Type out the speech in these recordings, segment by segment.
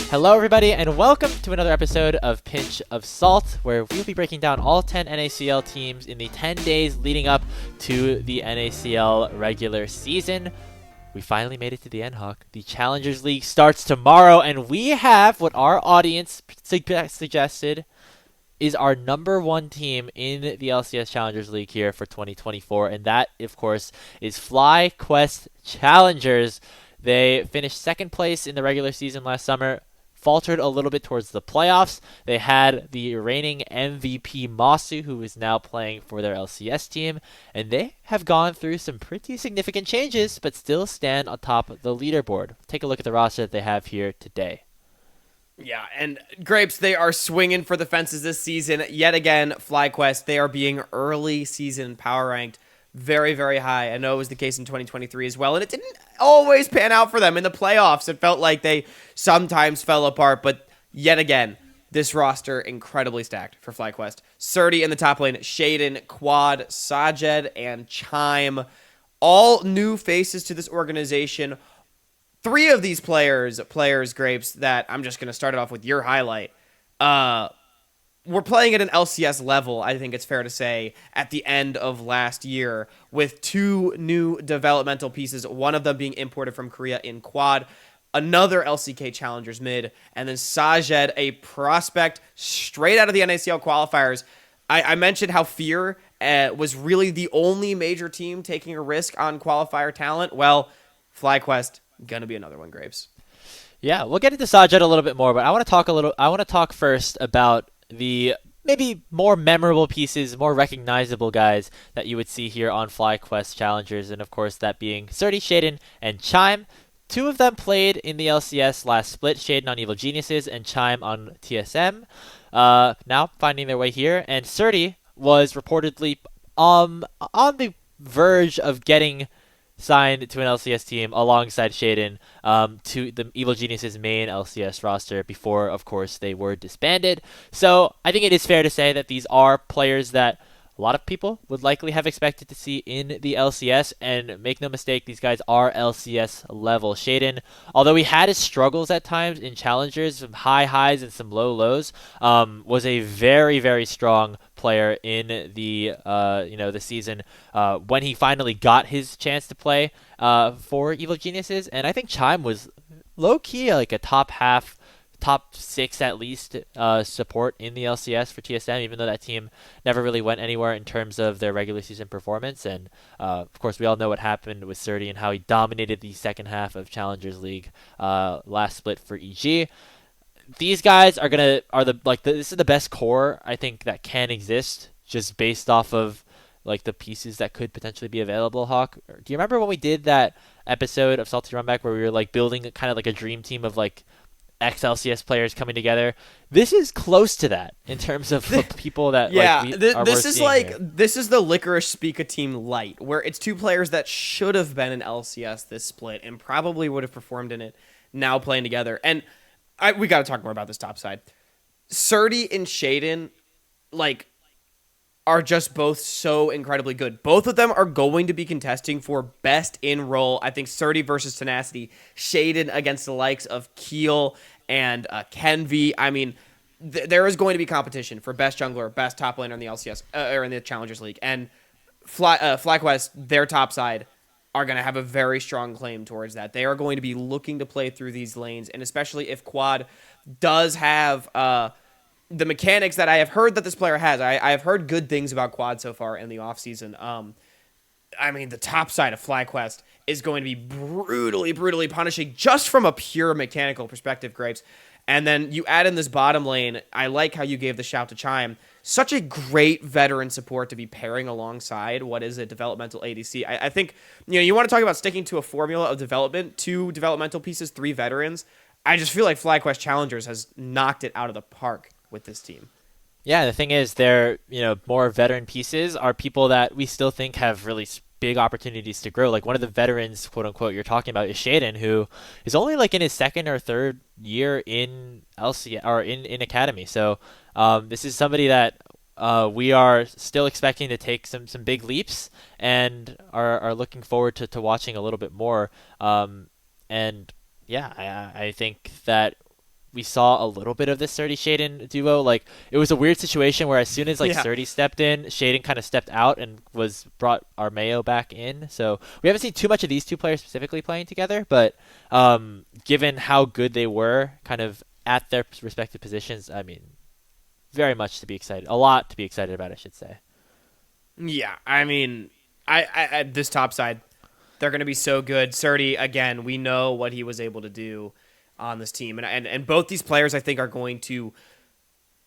Hello, everybody, and welcome to another episode of Pinch of Salt, where we'll be breaking down all 10 NACL teams in the 10 days leading up to the NACL regular season. We finally made it to the end, Hawk. The Challengers League starts tomorrow, and we have what our audience suggested is our number one team in the LCS Challengers League here for 2024, and that, of course, is FlyQuest Challengers. They finished second place in the regular season last summer, faltered a little bit towards the playoffs. They had the reigning MVP Masu, who is now playing for their LCS team, and they have gone through some pretty significant changes, but still stand on top of the leaderboard. Take a look at the roster that they have here today. Yeah, and Grapes, they are swinging for the fences this season. Yet again, FlyQuest, they are being early season power ranked very, very high. I know it was the case in 2023 as well, and it didn't always pan out for them in the playoffs. It felt like they sometimes fell apart, but yet again, this roster incredibly stacked for FlyQuest. Surdy in the top lane, Shaden, Quad, Sajed, and Chime, all new faces to this organization. Three of these players, Grapes, that I'm just going to start it off with your highlight. We're playing at an LCS level, I think it's fair to say, at the end of last year with two new developmental pieces, one of them being imported from Korea in Quad, another LCK Challengers mid, and then Sajed, a prospect straight out of the NACL qualifiers. I mentioned how Fear was really the only major team taking a risk on qualifier talent. Well, FlyQuest, gonna be another one, Grapes. Yeah, we'll get into Sajed a little bit more, but I want to talk first about the maybe more memorable pieces, more recognizable guys that you would see here on FlyQuest Challengers, and of course that being Surdy, Shaden, and Chime. Two of them played in the LCS last split, Shaden on Evil Geniuses and Chime on TSM. Now finding their way here, and Surdy was reportedly on the verge of getting signed to an LCS team alongside Shaden to the Evil Geniuses main LCS roster before, of course, they were disbanded. So I think it is fair to say that these are players that a lot of people would likely have expected to see in the LCS, and make no mistake, these guys are LCS level. Shaden, although he had his struggles at times in Challengers, some high highs and some low lows, was a very, very strong player in the the season when he finally got his chance to play for Evil Geniuses. And I think Chime was low key like a top six at least support in the LCS for TSM, even though that team never really went anywhere in terms of their regular season performance. And of course, we all know what happened with Surdy and how he dominated the second half of Challengers League last split for EG. These guys this is the best core I think that can exist, just based off of like the pieces that could potentially be available. Hawk, do you remember when we did that episode of Salty Runback where we were like building kind of like a dream team of like ex-LCS players coming together? This is close to that in terms of people that this is the Licorice Speak a team light, where it's two players that should have been in LCS this split and probably would have performed in it, now playing together. And we got to talk more about this top side. Surdy and Shaden, are just both so incredibly good. Both of them are going to be contesting for best in role. I think Surdy versus Tenacity, Shaden against the likes of Keel and Kenvi. I mean, there is going to be competition for best jungler, best top laner in the LCS or in the Challengers League. And FlyQuest, their top side, are going to have a very strong claim towards that. They are going to be looking to play through these lanes, and especially if Quad does have the mechanics that I have heard that this player has. I have heard good things about Quad so far in the offseason. I mean, the top side of FlyQuest is going to be brutally, brutally punishing just from a pure mechanical perspective, Grapes. And then you add in this bottom lane. I like how you gave the shout to Chime. Such a great veteran support to be pairing alongside what is a developmental ADC. I think, you want to talk about sticking to a formula of development, 2 developmental pieces, 3 veterans. I just feel like FlyQuest Challengers has knocked it out of the park with this team. Yeah, the thing is, their more veteran pieces are people that we still think have really big opportunities to grow. Like one of the veterans, quote unquote, you're talking about is Shaden, who is only like in his second or third year in LC or in academy. So this is somebody that we are still expecting to take some big leaps and are looking forward to watching a little bit more. And yeah, I think that we saw a little bit of this Surdy Shaden duo. Like it was a weird situation where as soon as like Yeah. Surdy stepped in, Shaden kind of stepped out and was brought Armeo back in. So we haven't seen too much of these two players specifically playing together, but given how good they were, kind of at their respective positions, I mean, very much to be excited. A lot to be excited about, I should say. Yeah, I mean, I this top side, they're going to be so good. Surdy, again, we know what he was able to do on this team, and both these players, I think, are going to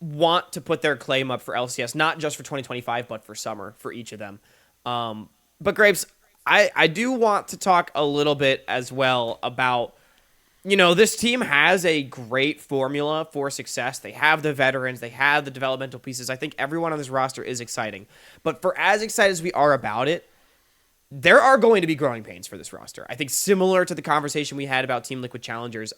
want to put their claim up for LCS, not just for 2025, but for summer for each of them. But Grapes, I do want to talk a little bit as well about, this team has a great formula for success. They have the veterans, they have the developmental pieces. I think everyone on this roster is exciting. But for as excited as we are about it, there are going to be growing pains for this roster. I think similar to the conversation we had about Team Liquid Challengers,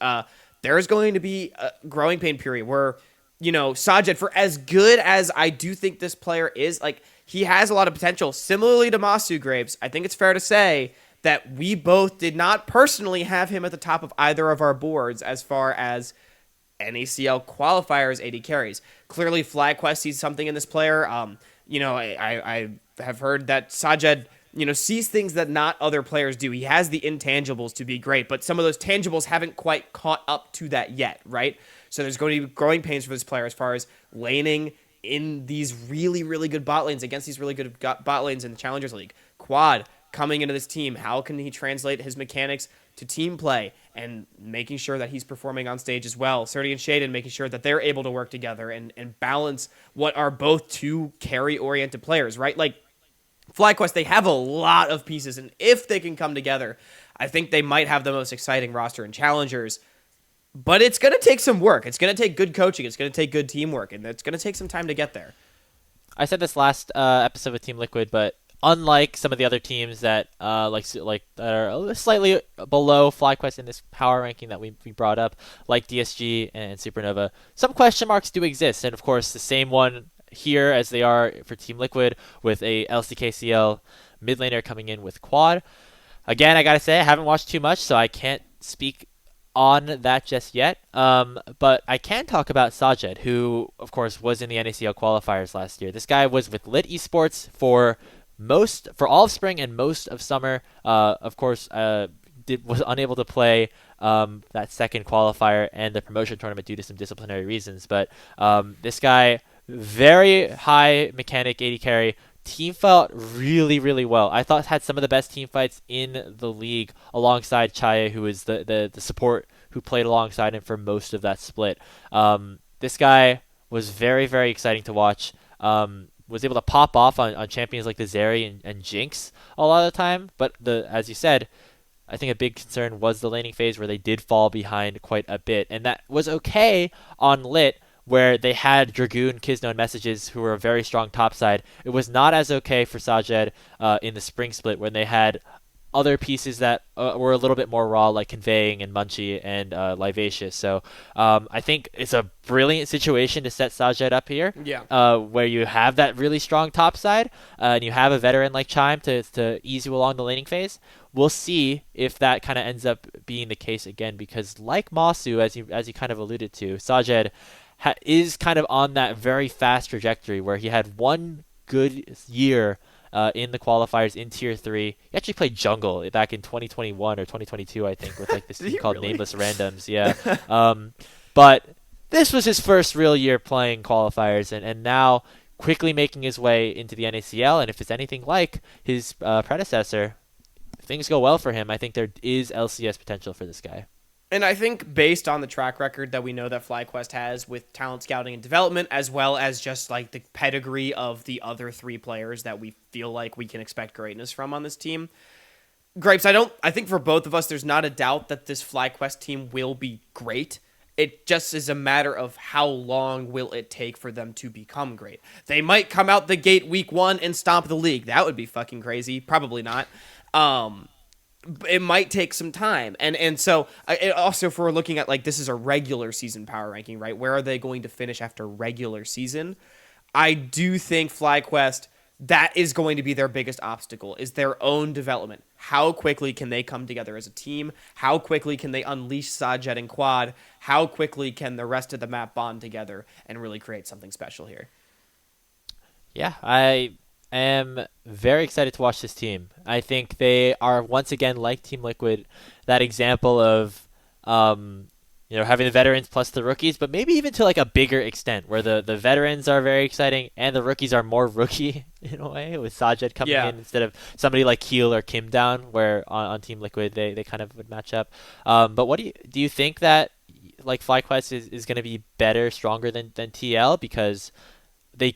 there's going to be a growing pain period where, Sajid, for as good as I do think this player is, like, he has a lot of potential. Similarly to Masu Graves, I think it's fair to say that we both did not personally have him at the top of either of our boards as far as NACL qualifiers AD carries. Clearly, FlyQuest sees something in this player. I have heard that Sajed, sees things that not other players do. He has the intangibles to be great, but some of those tangibles haven't quite caught up to that yet, right? So there's going to be growing pains for this player as far as laning in these really, really good bot lanes against these really good bot lanes in the Challengers League. Quad coming into this team, how can he translate his mechanics to team play and making sure that he's performing on stage as well? Surdy and Shaden making sure that they're able to work together and balance what are both two carry-oriented players, right? Like, FlyQuest, they have a lot of pieces, and if they can come together, I think they might have the most exciting roster in Challengers. But it's going to take some work. It's going to take good coaching. It's going to take good teamwork, and it's going to take some time to get there. I said this last episode with Team Liquid, but unlike some of the other teams that that are slightly below FlyQuest in this power ranking that we brought up, like DSG and Supernova, some question marks do exist, and of course the same one here as they are for Team Liquid with a LCKCL mid laner coming in with Quad. Again, I gotta say I haven't watched too much, so I can't speak on that just yet. But I can talk about Sajed, who of course was in the NACL qualifiers last year. This guy was with Lit Esports for all of spring and most of summer. Of course, was unable to play that second qualifier and the promotion tournament due to some disciplinary reasons. But this guy, very high mechanic 80 carry. Team fought really, really well. I thought had some of the best team fights in the league alongside Chaye, who is the support who played alongside him for most of that split. This guy was very, very exciting to watch. Was able to pop off on champions like the Zeri and Jinx a lot of the time. But as you said, I think a big concern was the laning phase where they did fall behind quite a bit. And that was okay on Lit, where they had Dragoon, Kisno, and Messages, who were a very strong topside. It was not as okay for Sajed in the spring split when they had other pieces that were a little bit more raw, like Conveying and Munchie and Livacious. So I think it's a brilliant situation to set Sajed up here, where you have that really strong topside, and you have a veteran like Chime to ease you along the laning phase. We'll see if that kind of ends up being the case again, because like Masu, as you kind of alluded to, Sajed is kind of on that very fast trajectory where he had one good year in the qualifiers in Tier 3. He actually played jungle back in 2021 or 2022, I think, with like this team called Nameless Randoms. Yeah. But this was his first real year playing qualifiers, and now quickly making his way into the NACL. And if it's anything like his predecessor, if things go well for him, I think there is LCS potential for this guy. And I think based on the track record that we know that FlyQuest has with talent scouting and development, as well as just like the pedigree of the other three players that we feel like we can expect greatness from on this team, Grapes, I think for both of us, there's not a doubt that this FlyQuest team will be great. It just is a matter of how long will it take for them to become great. They might come out the gate week 1 and stomp the league. That would be fucking crazy. Probably not. It might take some time. And so also if we're looking at like this is a regular season power ranking, right? Where are they going to finish after regular season? I do think FlyQuest, that is going to be their biggest obstacle, is their own development. How quickly can they come together as a team? How quickly can they unleash Sajed and Quad? How quickly can the rest of the map bond together and really create something special here? Yeah, I am very excited to watch this team. I think they are once again like Team Liquid, that example of having the veterans plus the rookies, but maybe even to like a bigger extent where the veterans are very exciting and the rookies are more rookie in a way, with Sajed coming in instead of somebody like Keel or Kim down, where on Team Liquid they kind of would match up. But what do you think that like FlyQuest is going to be better, stronger than TL, because they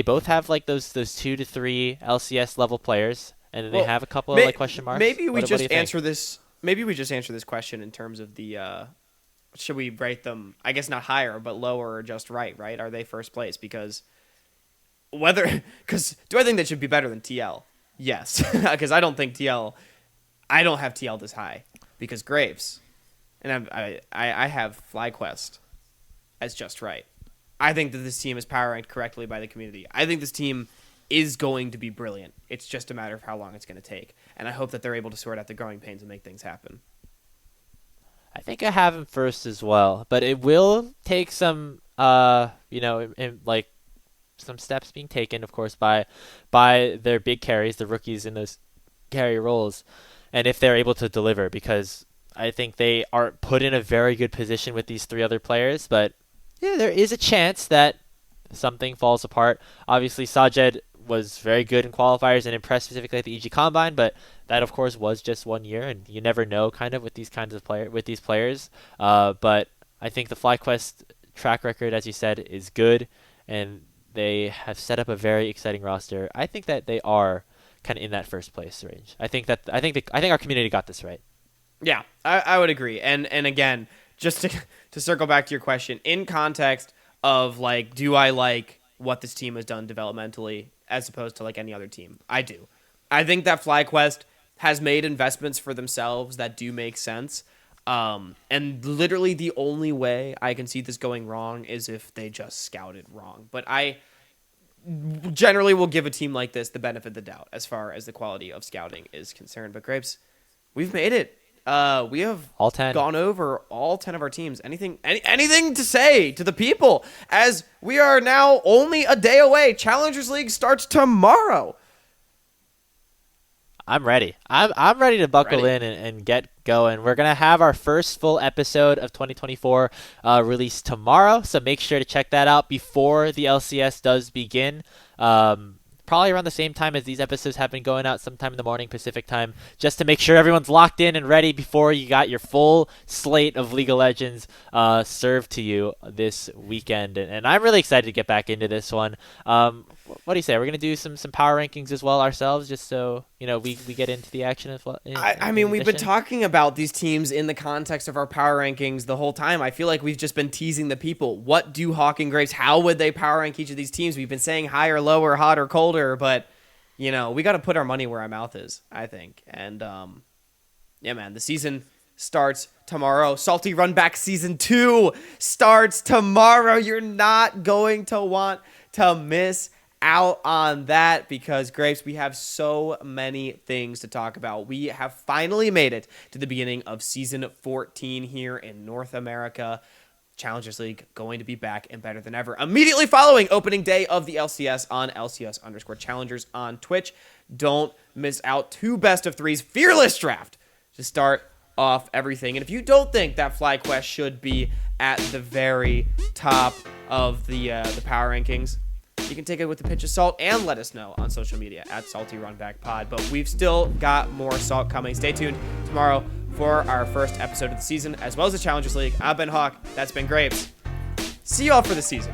both have like those 2 to 3 LCS level players, and then they have a couple of like question marks. Maybe we just answer this. Maybe we just answer this question in terms of the. Should we rate them? I guess not higher, but lower or just right? Right? Are they first place? Because do I think that should be better than TL? Yes, because I don't think TL. I don't have TL this high because Graves, and I have FlyQuest as just right. I think that this team is power ranked correctly by the community. I think this team is going to be brilliant. It's just a matter of how long it's going to take. And I hope that they're able to sort out the growing pains and make things happen. I think I have him first as well, but it will take some, like some steps being taken, of course, by their big carries, the rookies in those carry roles, and if they're able to deliver, because I think they are put in a very good position with these 3 other players, but yeah, there is a chance that something falls apart. Obviously, Sajed was very good in qualifiers and impressed specifically at the EG Combine, but that of course was just 1 year, and you never know kind of with these players. But I think the FlyQuest track record, as you said, is good, and they have set up a very exciting roster. I think that they are kind of in that first place range. I think our community got this right. Yeah, I would agree. And again, just to circle back to your question, in context of like, do I like what this team has done developmentally as opposed to like any other team? I do. I think that FlyQuest has made investments for themselves that do make sense. And literally the only way I can see this going wrong is if they just scouted wrong. But I generally will give a team like this the benefit of the doubt as far as the quality of scouting is concerned. But Grapes, we've made it. We have all 10 gone over all 10 of our teams. Anything to say to the people, as we are now only a day away. Challengers League starts tomorrow. I'm ready. I'm ready to buckle in and get going. We're going to have our first full episode of 2024 released tomorrow, so make sure to check that out before the LCS does begin. Probably around the same time as these episodes have been going out, sometime in the morning Pacific time, just to make sure everyone's locked in and ready before you got your full slate of League of Legends served to you this weekend. And I'm really excited to get back into this one. What do you say? We're going to do some power rankings as well ourselves, just so we get into the action as well. I mean, we've been talking about these teams in the context of our power rankings the whole time. I feel like we've just been teasing the people. What do Hawk and Graves, how would they power rank each of these teams? We've been saying higher, lower, hotter, colder, but we got to put our money where our mouth is, I think. And yeah, man, the season starts tomorrow. Salty Runback Season 2 starts tomorrow. You're not going to want to miss out on that, because Grapes, we have so many things to talk about. We have finally made it to the beginning of Season 14 here in North America. Challengers League going to be back and better than ever. Immediately following opening day of the LCS on LCS_Challengers on Twitch. Don't miss out. 2 best of 3s, fearless draft to start off everything. And if you don't think that FlyQuest should be at the very top of the power rankings, you can take it with a pinch of salt and let us know on social media at Salty Runback Pod. But we've still got more salt coming. Stay tuned tomorrow for our first episode of the season, as well as the Challengers League. I've been Hawk. That's been Grapes. See you all for the season.